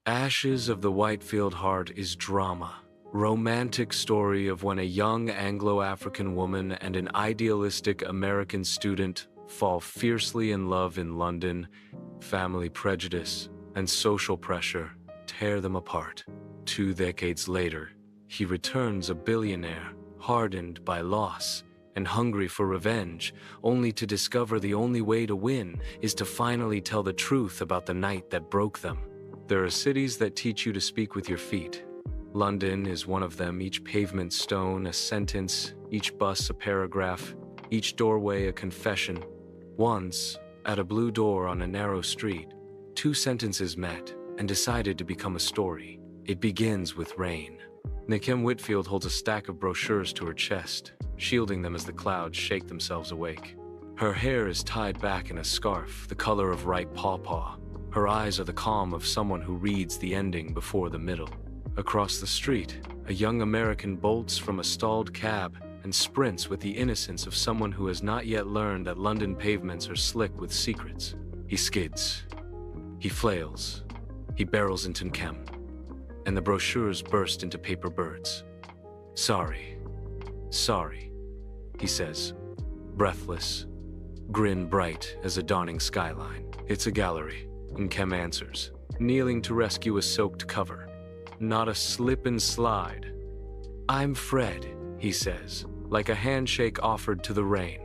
Ashes of the Whitefield Heart is drama. Romantic story of when a young Anglo-African woman and an idealistic American student fall fiercely in love in London. Family prejudice and social pressure tear them apart. 2 decades later, he returns a billionaire, hardened by loss and hungry for revenge, only to discover the only way to win is to finally tell the truth about the night that broke them. There are cities that teach you to speak with your feet. London is one of them, each pavement stone a sentence, each bus a paragraph, each doorway a confession. Once, at a blue door on a narrow street, 2 sentences met and decided to become a story. It begins with rain. Nkem Whitfield holds a stack of brochures to her chest, shielding them as the clouds shake themselves awake. Her hair is tied back in a scarf, the color of ripe pawpaw. Her eyes are the calm of someone who reads the ending before the middle. Across the street, a young American bolts from a stalled cab and sprints with the innocence of someone who has not yet learned that London pavements are slick with secrets. He skids. He flails. He barrels into Nkem, and the brochures burst into paper birds. Sorry, he says, breathless, grin bright as a dawning skyline. It's a gallery, Nkem answers, kneeling to rescue a soaked cover. Not a slip and slide. I'm Fred, he says, like a handshake offered to the rain.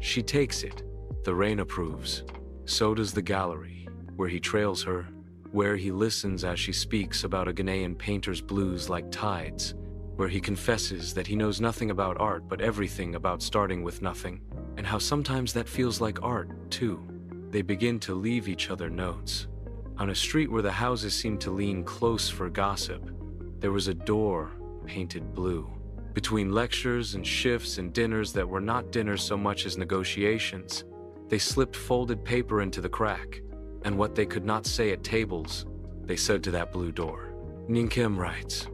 She takes it. The rain approves. So does the gallery, where he trails her, where he listens as she speaks about a Ghanaian painter's blues like tides, where he confesses that he knows nothing about art but everything about starting with nothing, and how sometimes that feels like art, too. They begin to leave each other notes. On a street where the houses seemed to lean close for gossip, there was a door painted blue. Between lectures and shifts and dinners that were not dinners so much as negotiations, they slipped folded paper into the crack, and what they could not say at tables, they said to that blue door. Nkem writes,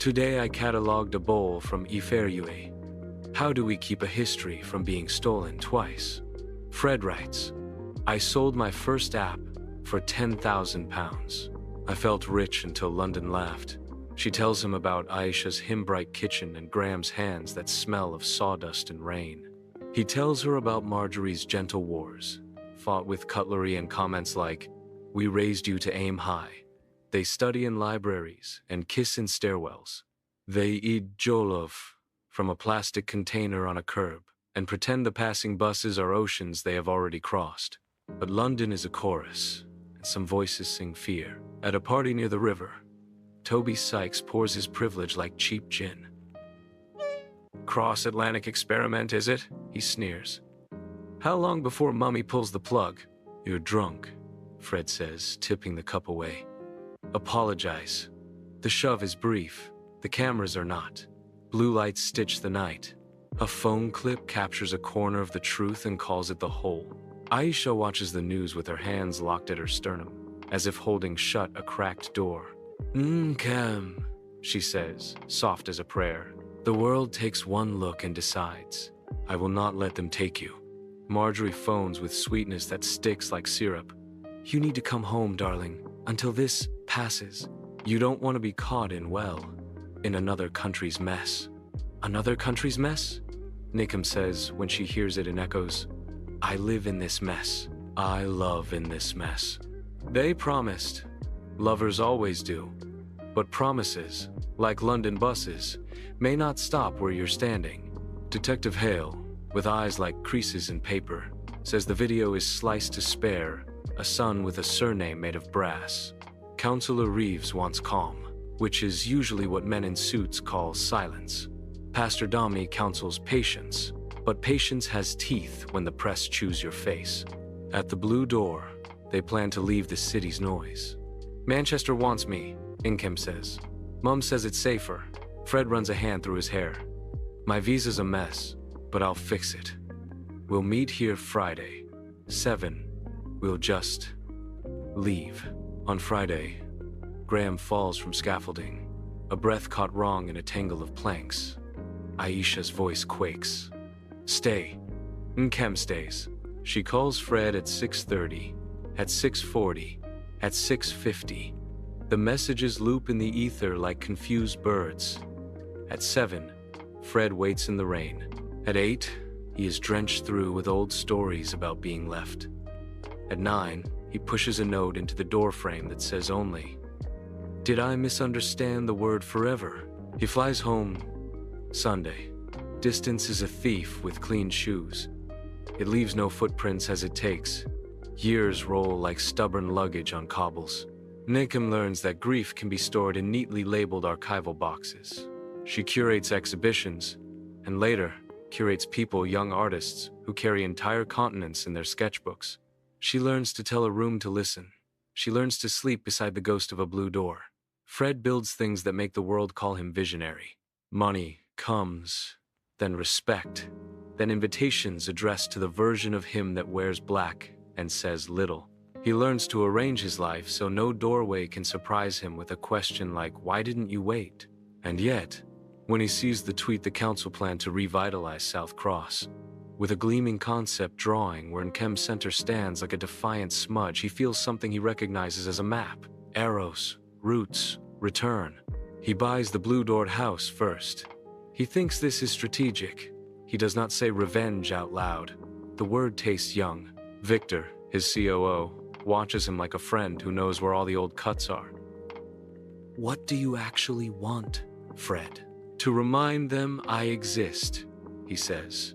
"Today I catalogued a bowl from Iferue. How do we keep a history from being stolen twice?" Fred writes, "I sold my first app for £10,000. I felt rich until London laughed." She tells him about Aisha's hymn-bright kitchen and Graham's hands that smell of sawdust and rain. He tells her about Marjorie's gentle wars, fought with cutlery and comments like, "We raised you to aim high." They study in libraries and kiss in stairwells. They eat jollof from a plastic container on a curb and pretend the passing buses are oceans they have already crossed. But London is a chorus, and some voices sing fear. At a party near the river, Toby Sykes pours his privilege like cheap gin. "Cross-Atlantic experiment, is it?" he sneers. "How long before Mummy pulls the plug?" "You're drunk," Fred says, tipping the cup away. "Apologize. The shove is brief. The cameras are not. Blue lights stitch the night. A phone clip captures a corner of the truth and calls it the whole." Aisha watches the news with her hands locked at her sternum, as if holding shut a cracked door. "Nkem," she says, soft as a prayer. "The world takes one look and decides. I will not let them take you." Marjorie phones with sweetness that sticks like syrup. "You need to come home, darling, until this passes. You don't want to be caught in another country's mess." "Another country's mess?" Nkem says when she hears it and echoes, "I live in this mess. I love in this mess." They promised. Lovers always do. But promises, like London buses, may not stop where you're standing. Detective Hale, with eyes like creases in paper, says the video is sliced to spare, a son with a surname made of brass. Counselor Reeves wants calm, which is usually what men in suits call silence. Pastor Dami counsels patience, but patience has teeth when the press chews your face. At the blue door, they plan to leave the city's noise. "Manchester wants me," Nkem says. "Mum says it's safer." Fred runs a hand through his hair. "My visa's a mess, but I'll fix it. We'll meet here Friday, 7. We'll just leave." On Friday, Graham falls from scaffolding, a breath caught wrong in a tangle of planks. Aisha's voice quakes. "Stay." Nkem stays. She calls Fred at 6:30, at 6:40, at 6:50. The messages loop in the ether like confused birds. At 7, Fred waits in the rain. At 8, he is drenched through with old stories about being left. At 9, he pushes a note into the doorframe that says only, "Did I misunderstand the word forever?" He flies home Sunday. Distance is a thief with clean shoes. It leaves no footprints as it takes. Years roll like stubborn luggage on cobbles. Nkem learns that grief can be stored in neatly labeled archival boxes. She curates exhibitions, and later curates people, young artists, who carry entire continents in their sketchbooks. She learns to tell a room to listen. She learns to sleep beside the ghost of a blue door. Fred builds things that make the world call him visionary. Money comes, then respect, then invitations addressed to the version of him that wears black and says little. He learns to arrange his life so no doorway can surprise him with a question like, "Why didn't you wait?" And yet, when he sees the tweet the council planned to revitalize South Cross, with a gleaming concept drawing where Nkem Center stands like a defiant smudge, he feels something he recognizes as a map. Arrows, roots, return. He buys the blue-doored house first. He thinks this is strategic. He does not say revenge out loud. The word tastes young. Victor, his COO, watches him like a friend who knows where all the old cuts are. "What do you actually want, Fred?" "To remind them I exist," he says.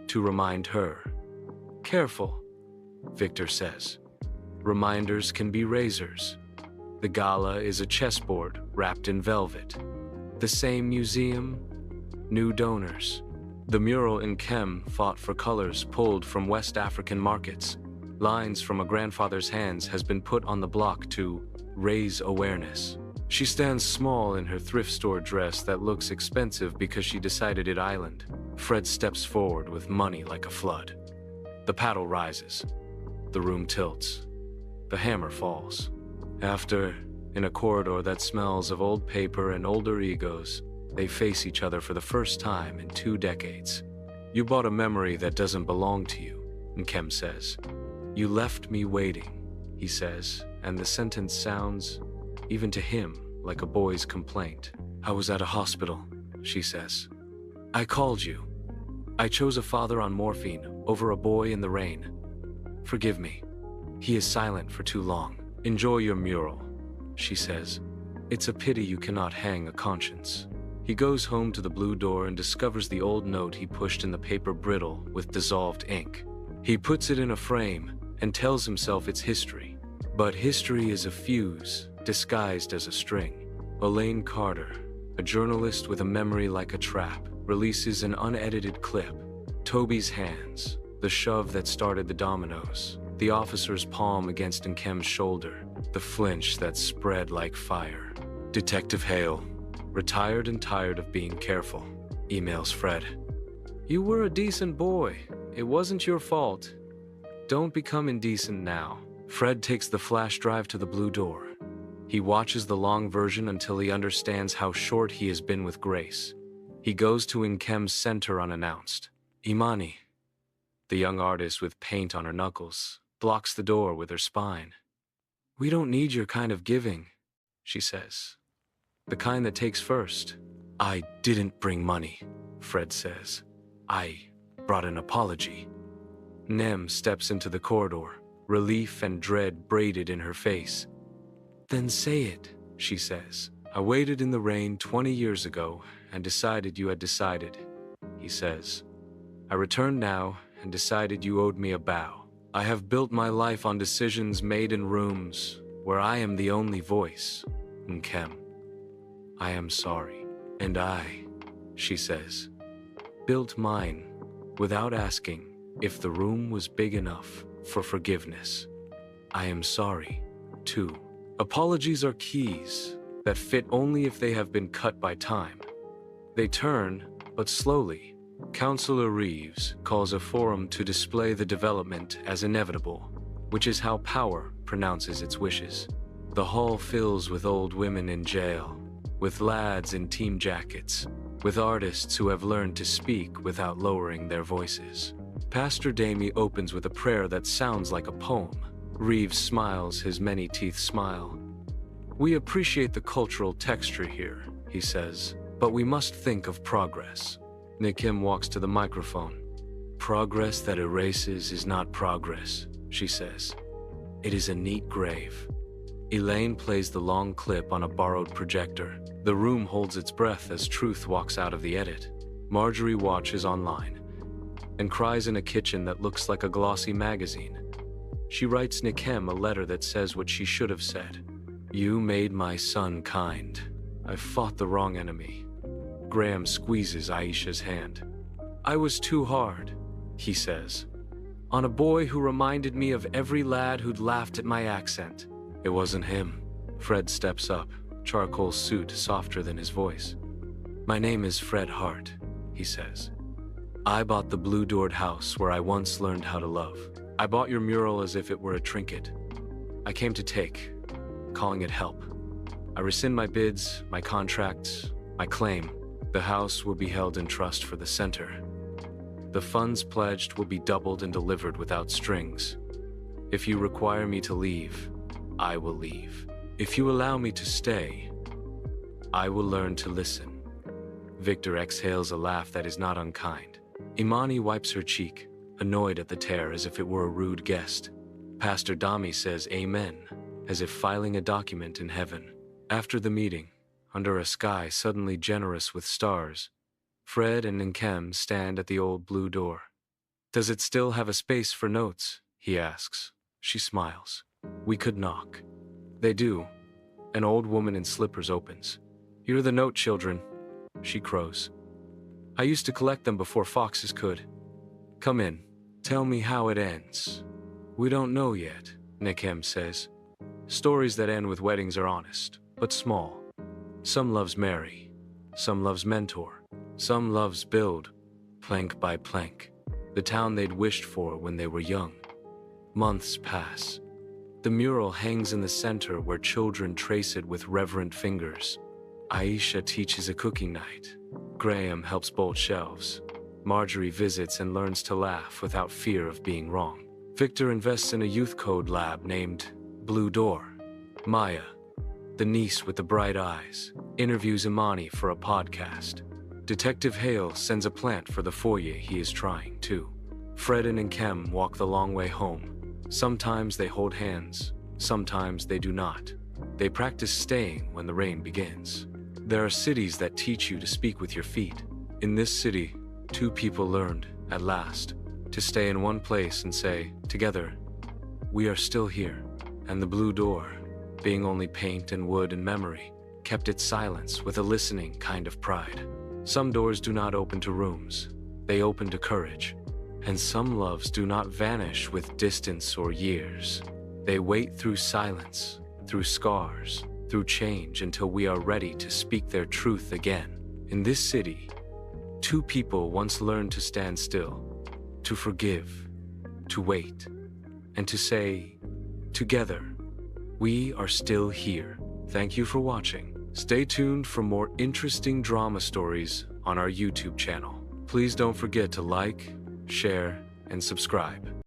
To remind her. "Careful," Victor says. "Reminders can be razors." The gala is a chessboard wrapped in velvet. The same museum, new donors. The mural in Nkem fought for colors pulled from West African markets. Lines from a grandfather's hands has been put on the block to raise awareness. She stands small in her thrift store dress that looks expensive because she decided it island. Fred steps forward with money like a flood. The paddle rises. The room tilts. The hammer falls. After, in a corridor that smells of old paper and older egos, they face each other for the first time in 2 decades. "You bought a memory that doesn't belong to you," Nkem says. "You left me waiting," he says, and the sentence sounds, even to him, like a boy's complaint. "I was at a hospital," she says. "I called you. I chose a father on morphine over a boy in the rain. Forgive me. He is silent for too long. Enjoy your mural," she says. "It's a pity you cannot hang a conscience." He goes home to the blue door and discovers the old note he pushed in the paper brittle with dissolved ink. He puts it in a frame and tells himself it's history. But history is a fuse disguised as a string. Elaine Carter, a journalist with a memory like a trap, releases an unedited clip. Toby's hands, the shove that started the dominoes, the officer's palm against Nkem's shoulder, the flinch that spread like fire. Detective Hale, retired and tired of being careful, emails Fred. "You were a decent boy. It wasn't your fault. Don't become indecent now." Fred takes the flash drive to the blue door. He watches the long version until he understands how short he has been with Grace. He goes to Nkem's center unannounced. Imani, the young artist with paint on her knuckles, blocks the door with her spine. "We don't need your kind of giving," she says. "The kind that takes first." "I didn't bring money," Fred says. "I brought an apology." Nem steps into the corridor, relief and dread braided in her face. "Then say it," she says. "I waited in the rain 20 years ago and decided you had decided," he says. "I returned now and decided you owed me a bow. I have built my life on decisions made in rooms where I am the only voice, Nkem. I am sorry. And I," she says, "built mine without asking if the room was big enough for forgiveness. I am sorry, too." Apologies are keys that fit only if they have been cut by time. They turn, but slowly. Counselor Reeves calls a forum to display the development as inevitable, which is how power pronounces its wishes. The hall fills with old women in jail, with lads in team jackets, with artists who have learned to speak without lowering their voices. Pastor Damie opens with a prayer that sounds like a poem. Reeves smiles his many-teeth smile. We appreciate the cultural texture here, he says, but we must think of progress. Nkem walks to the microphone. Progress that erases is not progress, she says. It is a neat grave. Elaine plays the long clip on a borrowed projector. The room holds its breath as Truth walks out of the edit. Marjorie watches online and cries in a kitchen that looks like a glossy magazine. She writes Nkem a letter that says what she should have said. You made my son kind. I fought the wrong enemy. Graham squeezes Aisha's hand. I was too hard, he says, on a boy who reminded me of every lad who'd laughed at my accent. It wasn't him. Fred steps up, charcoal suit softer than his voice. My name is Fred Hart, he says. I bought the blue-doored house where I once learned how to love. I bought your mural as if it were a trinket. I came to take, calling it help. I rescind my bids, my contracts, my claim. The house will be held in trust for the center. The funds pledged will be doubled and delivered without strings. If you require me to leave, I will leave. If you allow me to stay, I will learn to listen. Victor exhales a laugh that is not unkind. Imani wipes her cheek, annoyed at the tear as if it were a rude guest. Pastor Dami says amen, as if filing a document in heaven. After the meeting, under a sky suddenly generous with stars, Fred and Nkem stand at the old blue door. Does it still have a space for notes? He asks. She smiles. We could knock. They do. An old woman in slippers opens. You're the note children, she crows. I used to collect them before foxes could. Come in. Tell me how it ends. We don't know yet, Nkem says. Stories that end with weddings are honest, but small. Some loves marry, some loves mentor, some loves build, plank by plank, the town they'd wished for when they were young. Months pass. The mural hangs in the center where children trace it with reverent fingers. Aisha teaches a cooking night. Graham helps bolt shelves. Marjorie visits and learns to laugh without fear of being wrong. Victor invests in a youth code lab named Blue Door. Maya, the niece with the bright eyes, interviews Imani for a podcast. Detective Hale sends a plant for the foyer he is trying to. Fred and Nkem walk the long way home. Sometimes they hold hands, sometimes they do not. They practice staying when the rain begins. There are cities that teach you to speak with your feet. In this city, two people learned, at last, to stay in one place and say, together, we are still here. And the blue door, being only paint and wood and memory, kept its silence with a listening kind of pride. Some doors do not open to rooms, they open to courage. And some loves do not vanish with distance or years. They wait through silence, through scars, through change until we are ready to speak their truth again. In this city, two people once learned to stand still, to forgive, to wait, and to say, together, we are still here. Thank you for watching. Stay tuned for more interesting drama stories on our YouTube channel. Please don't forget to like, share, and subscribe.